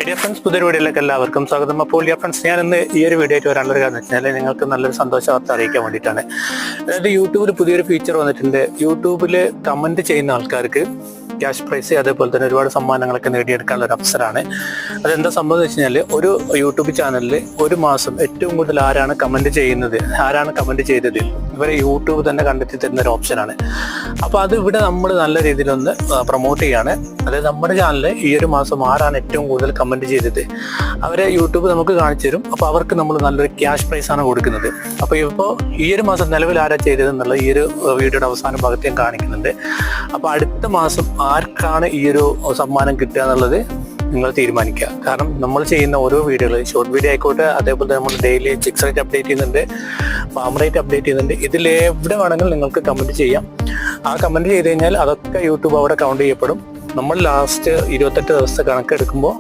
Dear friends, പുതിയൊരു വീഡിയോയിലേക്ക് എല്ലാവർക്കും സ്വാഗതം. അപ്പോൾ ഡിയർ ഫ്രണ്ട്സ്, ഞാൻ ഇന്ന് ഈ ഒരു വീഡിയോ ആയിട്ട് വരാനുള്ള കാരണം എന്ന് വെച്ചാൽ നിങ്ങൾക്ക് നല്ലൊരു സന്തോഷ വാർത്ത അറിയിക്കാൻ വേണ്ടിയിട്ടാണ്. അതായത് യൂട്യൂബിൽ പുതിയൊരു ഫീച്ചർ വന്നിട്ടുണ്ട്. യൂട്യൂബിൽ കമൻറ്റ് ചെയ്യുന്ന ആൾക്കാർക്ക് ക്യാഷ് പ്രൈസ് അതേപോലെ തന്നെ ഒരുപാട് സമ്മാനങ്ങളൊക്കെ നേടിയെടുക്കാനുള്ള ഒരു അവസരമാണ്. അതെന്താ സംഭവം എന്ന് വെച്ച് കഴിഞ്ഞാൽ, ഒരു യൂട്യൂബ് ചാനലിൽ ഒരു മാസം ഏറ്റവും കൂടുതൽ ആരാണ് കമൻറ്റ് ചെയ്തത് ഇവരെ യൂട്യൂബ് തന്നെ കണ്ടെത്തി തരുന്ന ഒരു ഓപ്ഷനാണ്. അപ്പോൾ അത് ഇവിടെ നമ്മൾ നല്ല രീതിയിലൊന്ന് പ്രൊമോട്ട് ചെയ്യാണ്. അതായത് നമ്മുടെ ചാനലിൽ ഈ ഒരു മാസം ആരാണ് ഏറ്റവും കൂടുതൽ കമൻറ്റ് ചെയ്തത് അവരെ യൂട്യൂബ് നമുക്ക് കാണിച്ചു തരും. അപ്പോൾ അവർക്ക് നമ്മൾ നല്ലൊരു ക്യാഷ് പ്രൈസാണ് കൊടുക്കുന്നത്. അപ്പോൾ ഇപ്പോൾ ഈ ഒരു മാസം നിലവിൽ ആരാ ചെയ്തതെന്നുള്ള ഈ ഒരു വീഡിയോയുടെ അവസാന ഭാഗത്ത് ഞാൻ കാണിക്കുന്നുണ്ട്. അപ്പോൾ അടുത്ത മാസം ആർക്കാണ് ഈ ഒരു സമ്മാനം കിട്ടുക എന്നുള്ളത് നിങ്ങൾ തീരുമാനിക്കുക. കാരണം നമ്മൾ ചെയ്യുന്ന ഓരോ വീഡിയോകൾ, ഷോർട്ട് വീഡിയോ ആയിക്കോട്ടെ, അതേപോലെ നമ്മൾ ഡെയിലി ചിക്സ് റേറ്റ് അപ്ഡേറ്റ് ചെയ്യുന്നുണ്ട്, ഫാം റേറ്റ് അപ്ഡേറ്റ് ചെയ്യുന്നുണ്ട്. ഇതിലെവിടെ വേണമെങ്കിലും നിങ്ങൾക്ക് കമൻറ്റ് ചെയ്യാം. ആ കമൻറ്റ് ചെയ്ത് കഴിഞ്ഞാൽ അതൊക്കെ യൂട്യൂബ് അവിടെ കൗണ്ട് ചെയ്യപ്പെടും. നമ്മൾ ലാസ്റ്റ് 28 ദിവസത്തെ കണക്കെടുക്കുമ്പോൾ